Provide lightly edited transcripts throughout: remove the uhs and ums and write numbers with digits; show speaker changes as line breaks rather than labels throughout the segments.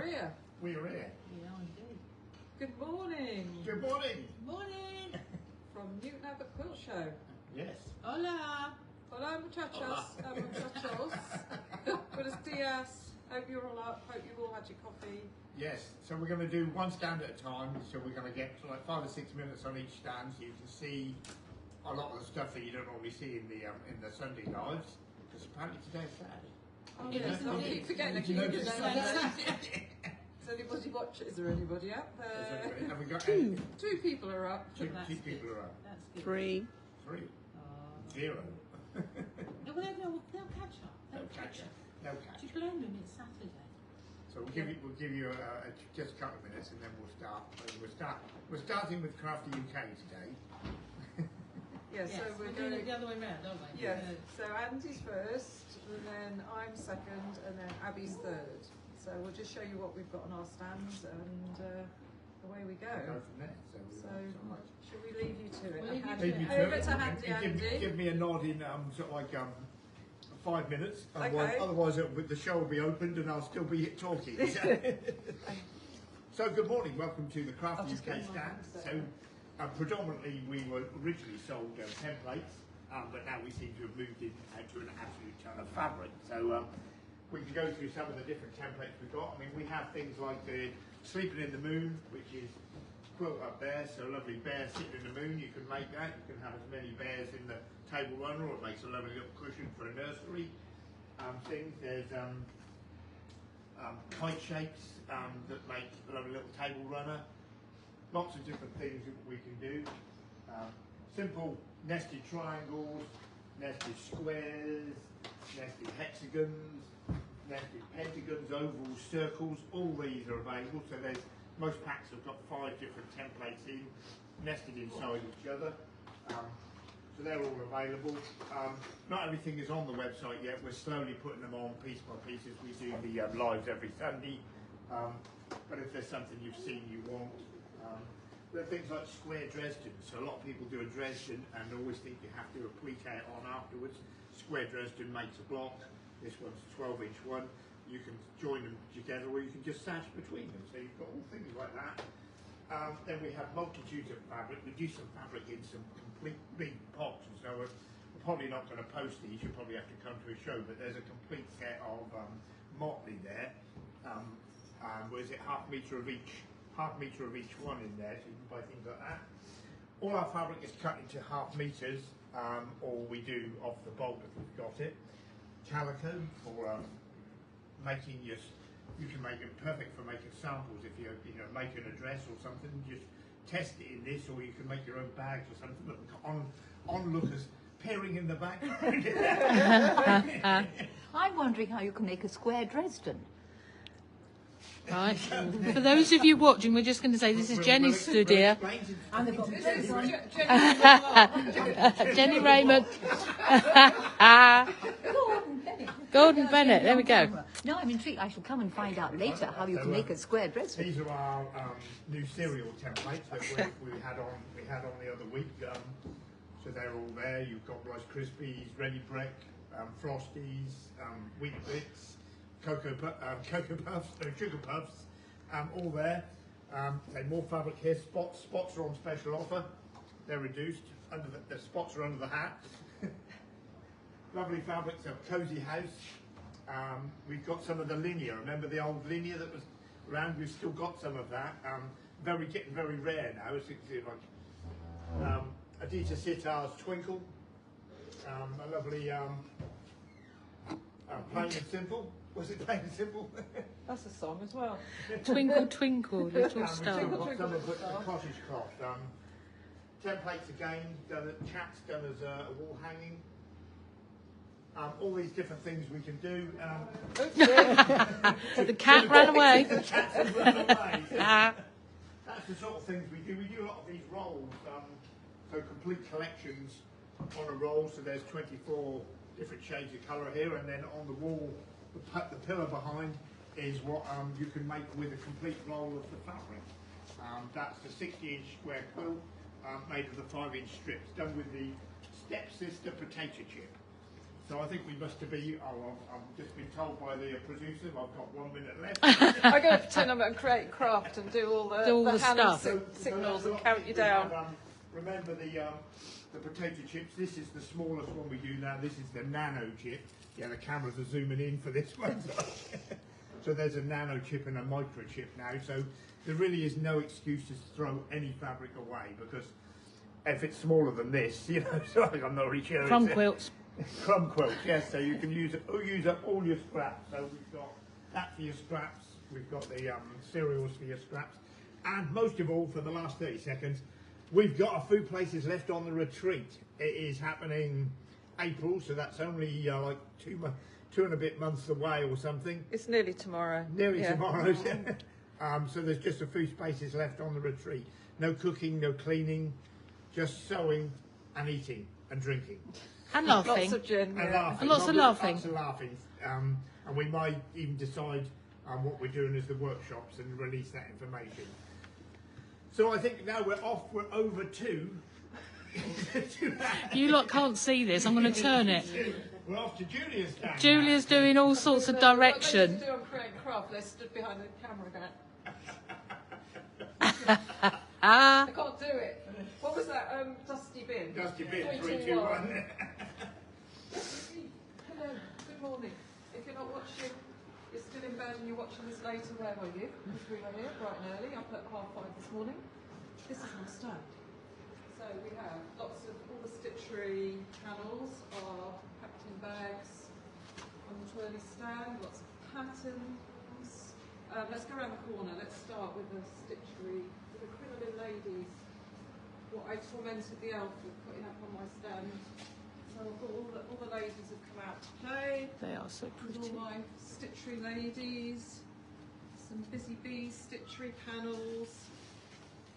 here.
We are here.
We are indeed.
Good morning.
Good morning.
Morning.
From Newton Abbot Quiltshow.
Yes.
Hola.
Hola muchachos. Muchachos. Buenos dias. Hope you're all up. Hope you've all had your coffee.
Yes. So we're going to do one stand at a time. So we're going to get like 5 or 6 minutes on each stand, so you can see a lot of the stuff that you don't normally see in the Sunday lives. Because apparently today's Saturday.
Oh,
Yes,
I
indeed.
keep forgetting.
Did you notice
Is anybody watching? Is there anybody up?
Have we got
Two.
Two people are up.
Two
That's
people
good.
are up.
That's good.
3.
3.
Oh.
0.
No, they'll catch up.
No catch. No catch.
Do you blame them? It's Saturday.
So we'll give you just a couple of minutes and then we'll start. We're starting with Crafty-uk today.
Yeah, so we're
doing
going
it the other way round, aren't we?
Yeah, so Andy's first, and then I'm second, and then Abbie's third. So we'll just show you what we've got on our stands, and away we go.
We'll go from there. So
should we leave you to it?
We'll leave you
leave me
to
to
Over
it.
to Handy Andy.
Give me a nod in sort of like 5 minutes.
Okay.
Otherwise the show will be opened and I'll still be talking. So good morning. Welcome to the Crafty-uk stand. So predominantly we were originally sold templates, but now we seem to have moved into an absolute ton of fabric. So we can go through some of the different templates we've got. I mean, we have things like the Sleeping in the Moon, which is quilt up there, so a lovely bear sitting in the moon. You can make that. You can have as many bears in the table runner, or it makes a lovely little cushion for a nursery. Things. There's kite shapes that make a lovely little table runner. Lots of different things that we can do. Simple nested triangles, nested squares, nested hexagons, nested pentagons, ovals, circles. All these are available. So there's most packs have got 5 different templates in, nested inside each other. So they're all available. Not everything is on the website yet. We're slowly putting them on piece by piece as we do the lives every Sunday. But if there's something you've seen you want, there are things like square Dresden. So a lot of people do a Dresden and always think you have to applique it on afterwards. Square Dresden makes a block. This one's a 12-inch one. You can join them together or you can just sash between them. So you've got all things like that. Then we have multitudes of fabric. We do some fabric in some complete big pots, and so we're probably not going to post these. You'll probably have to come to a show, but there's a complete set of motley there. Was it half metre of each one in there, so you can buy things like that. All our fabric is cut into half metres, or we do off the bolt if we've got it. Calico for making your. You can make it perfect for making samples if you're making a dress or something. Just test it in this, or you can make your own bags or something. Look, onlookers peering in the background.
I'm wondering how you can make a square Dresden.
Right. For those of you watching, we're just going to say this is Jenny stood here. Jenny Raymond. Gordon Bennett. There we go.
No, I'm intrigued. I shall come and find out later how you can make a square Dresden.
These are our new cereal templates that we had on the other week. So they're all there. You've got Rice Krispies, Ready Break, Frosties, Wheat Bix, Cocoa Puffs, Sugar Puffs, all there. More fabric here. Spots are on special offer. They're reduced. The spots are under the hat. Lovely fabrics of Cozy House. We've got some of the linear. Remember the old linear that was around? We've still got some of that. Getting very rare now. It's like Adita Sitar's Twinkle. A lovely Plain and Simple. Was it Plain and Simple?
That's a song as well.
Twinkle, twinkle, little star.
Some of the cottage cloth. Templates again, chats done as a wall hanging. All these different things we can do.
The cat ran away.
The cat has run away. That's the sort of things we do. We do a lot of these rolls, so complete collections on a roll. So there's 24 different shades of colour here, and then on the wall, the pillar behind is what you can make with a complete roll of the fabric. That's the 60-inch square quilt made of the 5-inch strips, done with the stepsister potato chip. So I think we must be, I've just been told by the producer I've got 1 minute left.
I'm going to pretend I'm at Create Craft and do all the hand
stuff.
signals and count you down.
Remember the potato chips, this is the smallest one we do now, this is the nano chip. Yeah, the cameras are zooming in for this one. So there's a nano chip and a microchip now, so there really is no excuse to throw any fabric away, because if it's smaller than this, you know, sorry, I'm not really sure.
Crumb quilts.
Crumb quilt, yes, so you can use up all your scraps. So we've got that for your scraps, we've got the cereals for your scraps, and most of all, for the last 30 seconds, we've got a few places left on the retreat. It is happening April, so that's only like two and a bit months away or something.
It's nearly tomorrow.
Nearly tomorrow. So there's just a few spaces left on the retreat. No cooking, no cleaning, just sewing and eating and drinking.
And laughing.
Lots of gin.
And
Yeah.
laughing.
And lots of laughing.
Lots of laughing. And we might even decide what we're doing as the workshops and release that information. So I think now we're off, we're over to...
You lot can't see this. I'm going to turn it.
We're off to Julia's stand.
Julia's doing all sorts of direction.
What they do on Create Craft, they stood behind the camera going, I can't do it. What was that? Dusty bin.
Dusty bin,
3,
3,
2,
2,
1.
1.
Hello, good morning. If you're not watching, you're still in bed and you're watching this later, where were you? Because we were here bright and early, up at 5:30 this morning. This is my stand. So we have lots of, all the stitchery panels are packed in bags on the twirly stand, lots of patterns. Let's go around the corner. Let's start with the stitchery, with the crinoline ladies. What I tormented the elf with putting up on my stand. So I've got all the ladies have come out to play.
They are so
With
pretty.
all my stitchery ladies. Some busy bees stitchery panels.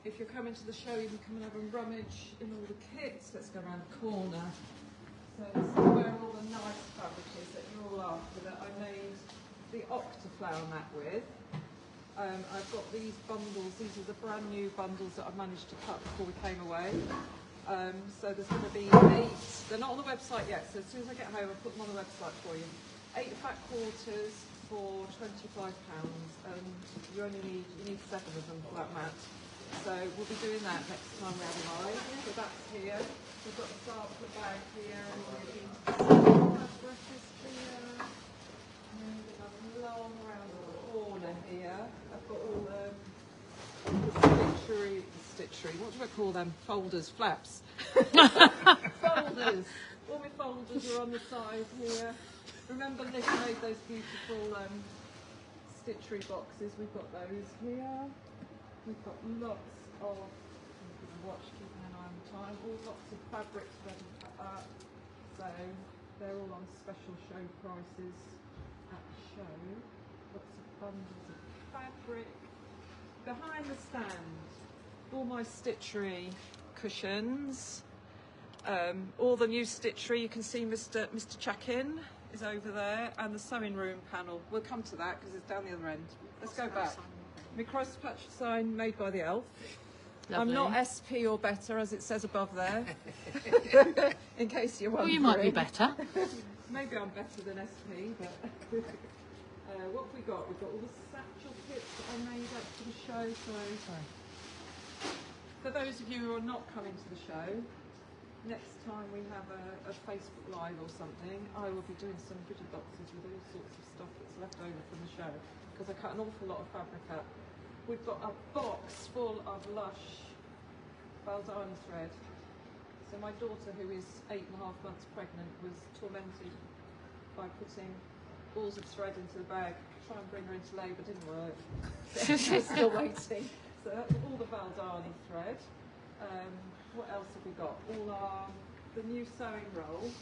If you're coming to the show, you can come and have a rummage in all the kits. Let's go around the corner. So this is where all the nice fabric is that you're all after, that I made the octaflower mat with. I've got these bundles. These are the brand new bundles that I managed to cut before we came away. So there's going to be 8. They're not on the website yet, so as soon as I get home I'll put them on the website for you. 8 fat quarters for £25, and you need 7 of them for that mat. So we'll be doing that next time we have a live. So that's here. We've got the sampler bag here. Brushes here. Moving up along around the corner here. I've got all the stitchery. What do I call them? Folders, flaps. Folders. All my folders are on the side here. Remember Liz made those beautiful stitchery boxes. We've got those here. We've got lots of, keeping an eye on the time, lots of fabrics ready to cut up. So they're all on special show prices at the show. Lots of bundles of fabric. Behind the stand, all my stitchery cushions. All the new stitchery, you can see Mr. Chuckin is over there, and the sewing room panel. We'll come to that because it's down the other end. Let's go back. My cross-patch sign made by the elf.
Lovely.
I'm not SP or better, as it says above there. In case you're wondering.
Well, you might be better.
Maybe I'm better than SP, but what have we got? We've got all the satchel kits that I made up for the show. So for those of you who are not coming to the show, next time we have a Facebook Live or something, I will be doing some goodie boxes with all sorts of stuff that's left over from the show, because I cut an awful lot of fabric up. We've got a box full of lush Baldani thread. So my daughter, who is 8.5 months pregnant, was tormented by putting balls of thread into the bag, try and bring her into labour, didn't work. So she's still waiting. So that's all the Baldani thread. What else have we got? The new sewing roll.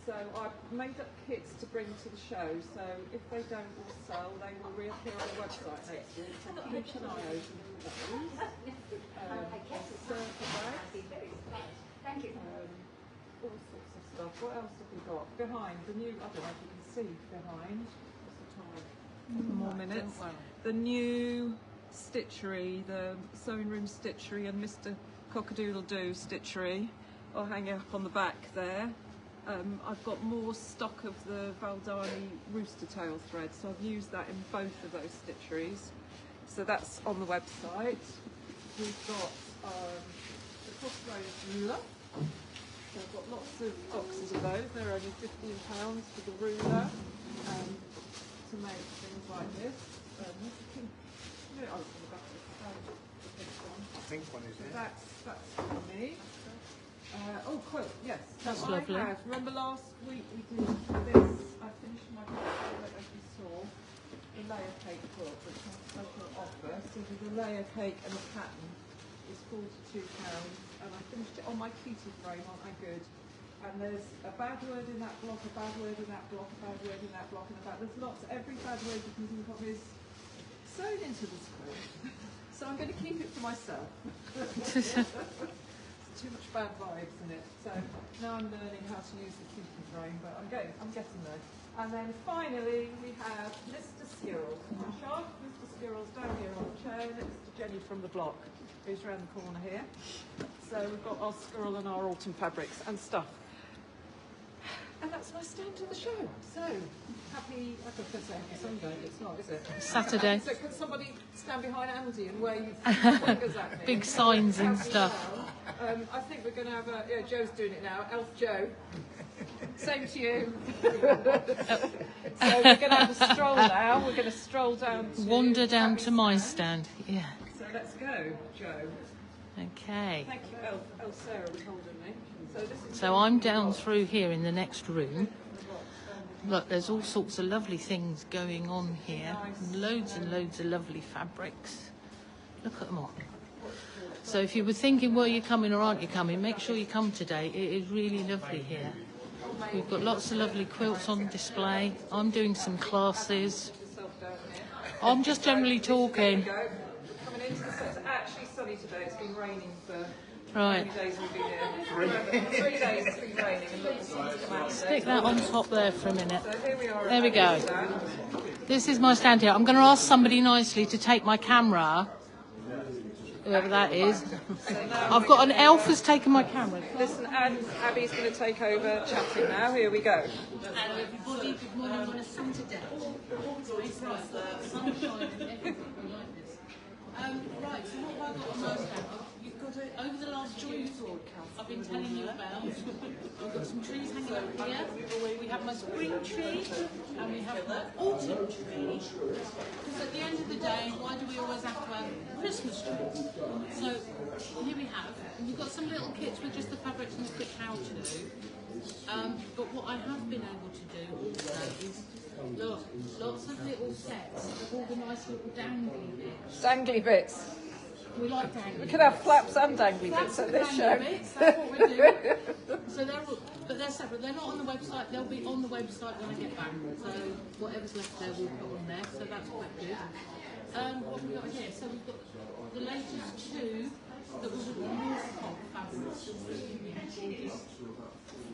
So I've made up kits to bring to the show, so if they don't all sell, they will reappear on the website next year. So keep an eye open for those. Circle bags.
Thank you.
All sorts of stuff. What else have we got? Behind, the new, I don't know if you can see behind. What's the time? More minutes. The new stitchery, the sewing room stitchery and Mr. Cockadoodle-Doo stitchery. I'll hang it up on the back there. I've got more stock of the Valdani rooster tail thread, so I've used that in both of those stitcheries. So that's on the website. We've got the crossroads ruler. So I've got lots of boxes of those. They're only £15 for the ruler to make things like this.
I think one is there.
That's for me. Quilt, yes.
That's
So
lovely.
Remember last week we did this, I finished my quilt, as you saw, the layer cake quilt, which has a special offer. So with a layer cake and a pattern, it's £42, and I finished it on my cutie frame, aren't I good? And there's a bad word in that block, a bad word in that block, a bad word in that block, and there's lots, every bad word you can think of is sewn into this quilt. So I'm going to keep it for myself. Too much bad vibes in it. So now I'm learning how to use the cutie frame, but I'm getting there. And then finally we have Mr. Skirrels. Mr. Skirrels down here on the chair next to Jenny from the block, who's around the corner here. So we've got our squirrel and our autumn fabrics and stuff. And that's my stand to the show. So happy, I could say happy Sunday. It's not, is it?
Saturday.
So can somebody stand behind Andy and wave fingers at me?
Big signs and stuff.
I think we're going to have a, yeah, Joe's doing it now, Elf Joe. Same to you. So we're going to have a stroll now. We're going to stroll down to...
Wander down
Abbie's
to my
stand.
stand. Yeah.
So let's go, Joe.
Okay.
Thank you, Elf Sarah was holding me.
So I'm down through here in the next room. Look, there's all sorts of lovely things going on here. Loads and loads of lovely fabrics. Look at them all. So if you were thinking, well, you're coming or aren't you coming, make sure you come today. It is really lovely here. We've got lots of lovely quilts on display. I'm doing some classes. I'm just generally talking.
Coming into the set. It's actually sunny today. It's been raining for...
Right.
How many days we've been here? 3 days it's been raining and look, the sun's come out.
Stick that on top there for a minute.
So here we are.
There we go.
Abbie's stand.
This is my stand here. I'm going to ask somebody nicely to take my camera, whoever that is. I've got an elf who's taken my camera.
Listen, and Abbie's going to take over chatting now. Here we go.
Hello everybody, good morning on a Saturday. Sunshine and everything, we like this. Right, so what have I got on my stand? You've got it over the last joint broadcast I've been telling you about. We've got some trees hanging up here. We have my spring tree and we have my autumn tree. Because at the end of the day, why do we always have to have Christmas trees? So here we have, and we've got some little kits with just the fabrics and the quick how to do. But what I have been able to do also is look, lots of little sets of all the nice little dangly bits.
Dangly bits.
We like dangly.
We could have flaps and dangly bits at this show.
Bits, that's what we're doing. So but they're separate. They're not on the website. They'll be on the website when I get back. So whatever's left there, we'll put on there. So that's quite good. What have we got here? So we've got the latest two that was the North Pop fabrics.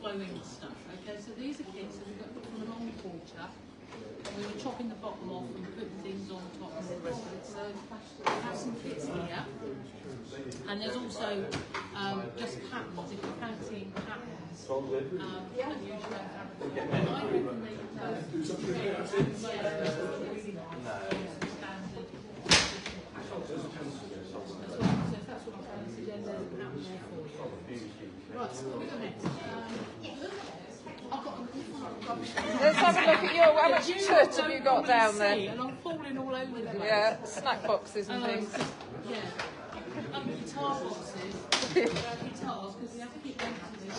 Flowing stuff. Okay, so these are kits that we've got from a long quarter. We were chopping the bottom off and putting things on top and the rest of it. So we have some kits here. And there's also just patterns. If you're fancying patterns, and usually I reckon they Right, so what we got next?
Let's have a look at your, how much soot have you got down there?
And I'm falling all over the place.
Yeah, snack boxes and things.
Yeah. Guitar boxes. Guitars, because we have to keep them happy.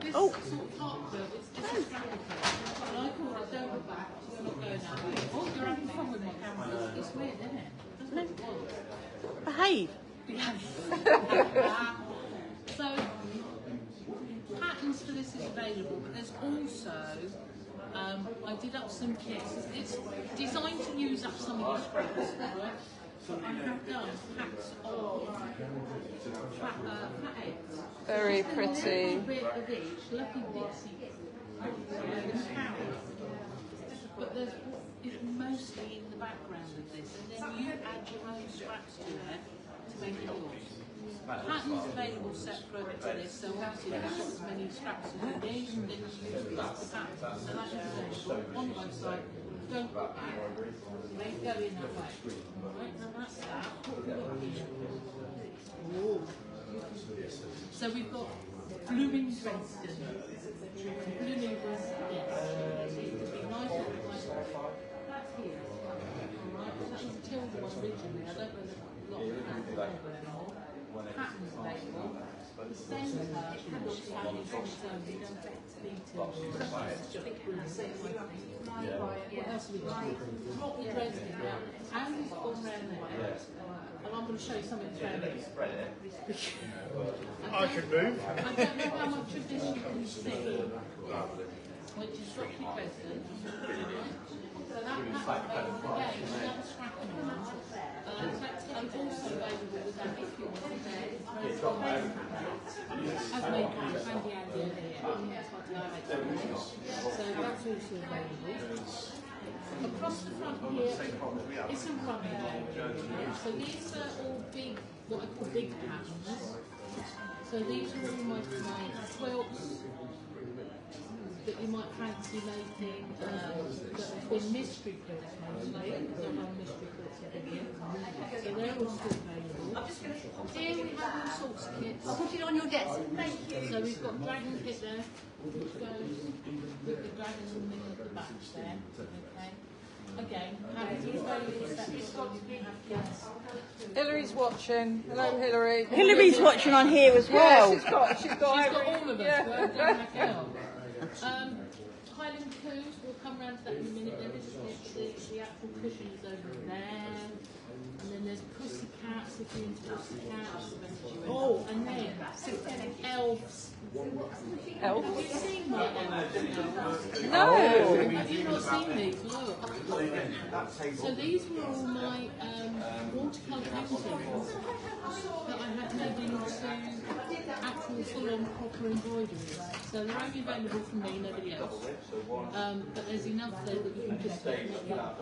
This sort of part quilt, it's a straddle quilt. And I call it don't look back, you're not going that way. Oh, you're having fun with my camera. It's weird, isn't it? Doesn't it?
Behave.
So, patterns for this is available, but there's also, I did up some kits. It's designed to use up some of the scraps, right? But I have done packs of flat eggs.
Very
Just
pretty.
A little bit of each, Lucky Dixie, and carrots. But there's is mostly in the background of this, and then you add your own scraps to it to make it yours. Patterns available separate to this, so obviously you've got as many scraps as you need, and then you use the pattern. So that is available on the website. Don't look back. They go in that way. Alright, now that's that. What have we got here? So we've got blooming Dresden. Blooming Dresden, yes. It's a nice little one. That's here. Alright, that was Tilda one originally. I don't know if a lot of patterns available anymore. Patterns available. The centre looks tiny from its own. You don't get details. It's just the same way. What else have we got? Rocky Dresden now. Andy's gone round there. And I'm going to show you something very
I can move.
I don't know how much of this you can see, which is Rocky Dresden. So that pattern again, another scrapping one. And also available with that if you want to there. As made Abbieanne here. So that's also available. Across the front here, it's a running area. So these are all big, what I call big patterns. So these are all my quilts that you might fancy making, that have been mystery quilts mostly, because I run mystery quilts every year. So they're all still available. Here we have all sorts of kits.
I'll put it on your desk.
Thank you. So we've got dragon kit there, which goes with the dragons in the back there. Okay. Again,
Hillary's watching. Hello, Hillary.
Hillary's watching on here as well.
Yeah, she's got
all of us. Highland Coos, we'll come round to that in a minute. There is the actual cushions over there. And then there's pussycats, if you're into pussycats. Oh, and then elves.
Elf?
Have you seen my elves?
No.
Have you not seen these? Look. So these were all my watercolour paintings that I had made into actual full-on proper embroidery. So they're only available from me, nobody else. But there's enough there that you can just get what you want.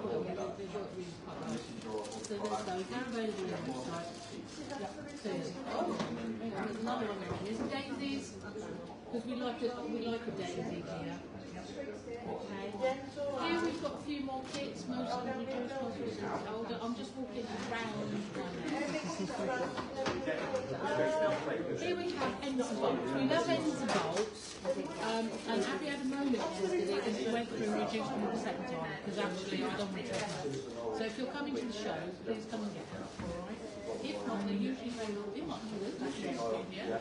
They work really quite well. So there's those. They're available on the website. There's another one there. There's daisies, because we like a daisy here. Okay. Here we've got a few more kits, most of them reduced, most of them older. I'm just walking around Here we have ends and bolts. We love ends and bolts. And Abbie had a moment yesterday and she went through and reduced them the second time, because actually I don't want to take them. So if you're coming to the show, please come and get them. Alright? If not, they're usually available in my patterns are here.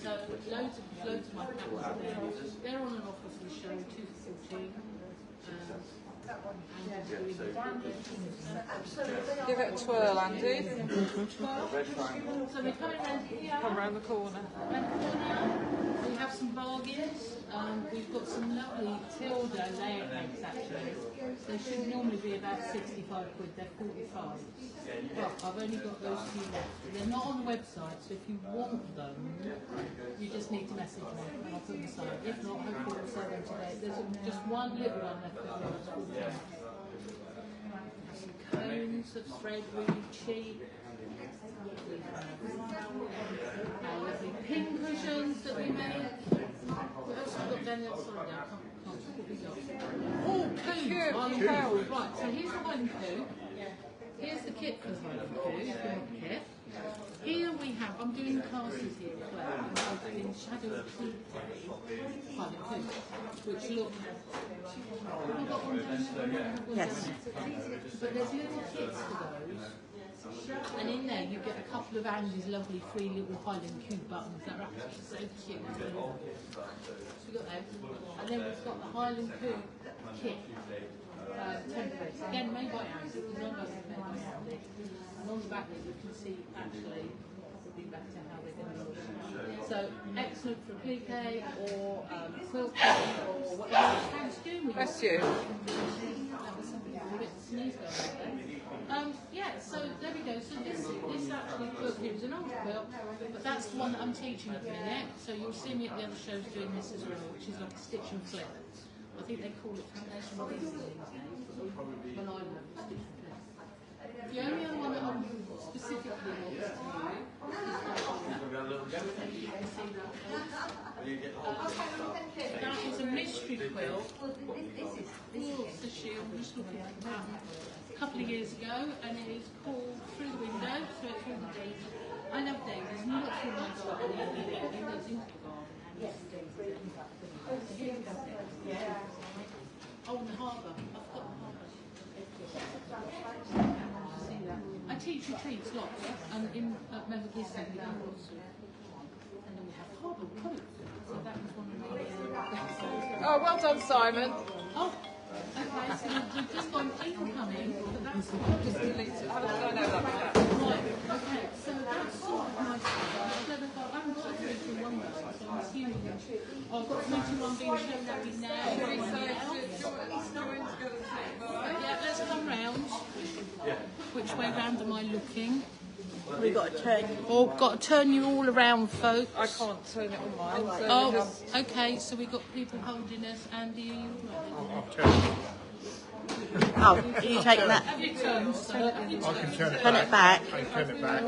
So loads of my patterns are there. They're on an offer for the show, 2 for 14.
Give it a twirl, Andy.
So we're coming around here.
Come round the corner.
We have some bargains. We've got some lovely Tilda layer cakes actually. They should normally be about 65 quid, they're 45. But I've only got those few left. They're not on the website, so if you want them, you just need to message me and I'll put them aside. If not, hopefully we'll sell them today. There's just one little one left as well. Some cones of thread, really cheap. Lovely pin cushions that we made. What else have we got down the other side now? What have we got? Oh, coons! Right, so here's the Highland Coo. Here's the kit for the Highland Coo, if you want the kit. Here we have, I'm doing classes here as well, and I'm doing Shadow of Tea Highland Coo, which look... Have I got one down there?
Yes.
But there's little kits for those. And in there you get a couple of Andy's lovely free little Highland Coo buttons that are actually so cute. So we've got those. And then we've got the Highland Coo kit templates. Again, made by Andy, because none of us have made by Andy. And on the back there you can see actually probably better how they're going to look. So excellent for applique or quilting or whatever you fancy doing with it.
Bless you.
That was something a bit sneeze going on there. Yeah, so there we go. So this actually quilt here is an old quilt, but that's the one that I'm teaching at the minute. So you'll see me at the other shows doing this as well, which is like a stitch and flip. I think they call it foundation release these days, when I learned stitch and flip. The only other one that I specifically want to do is that is a mystery quilt. Oh, the shield. I'm just looking at that a couple of years ago, and it is called Through the Window. So it's all the daisies. I love daisies. And look through my garden. There's into the garden. Oh, and the harbour. I've got the harbour. See that? I teach retreats lots, and in Mevagissing we do lots of, and then we have harbour coats. So that was one of the.
Oh, well done, Simon.
Oh, okay. So we've just gone incoming, but that's
Just delete it. How did I know that was that?
right. Okay, so that's sort of my style. I've never got. I haven't got 321 though, so I'm assuming. Oh, I've got 321 being shown at me now. Yeah, let's come round. Which way round am I looking?
We got to turn.
Oh, got to turn you all around, folks.
I can't turn it on mine. So
Oh, okay. So we've got people holding us. Andy, are you right?
Oh, are you taking that?
Have your turn, sir. Have your
I can
turn.
turn it
Turn
back.
it back.
I can turn it back.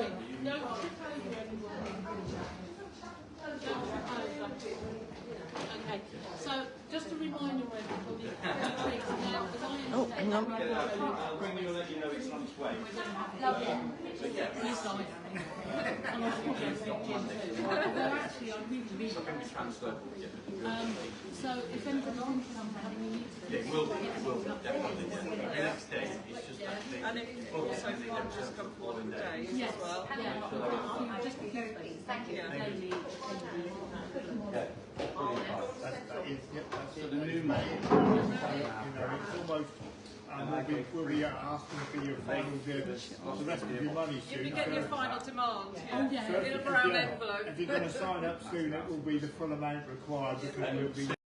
Okay, so just a reminder, everybody, now, as I
Oh, hang on.
Bring you and let you know it's on its way.
Yes, I am. And I think Jim's got Jim too. Although actually, I really so if anybody's interested in having a meeting,
Yeah, it will definitely. Yeah. The next day, it's just that thing.
And it also can't just come forward days
yes,
as well.
yeah, just because thank you.
That's the new made. It's almost, we'll be asking for your final the rest of your money soon.
You'll be getting your final demand.
Oh, yeah.
In a brown envelope.
If you're going to sign up soon, it will be the full amount required because we'll be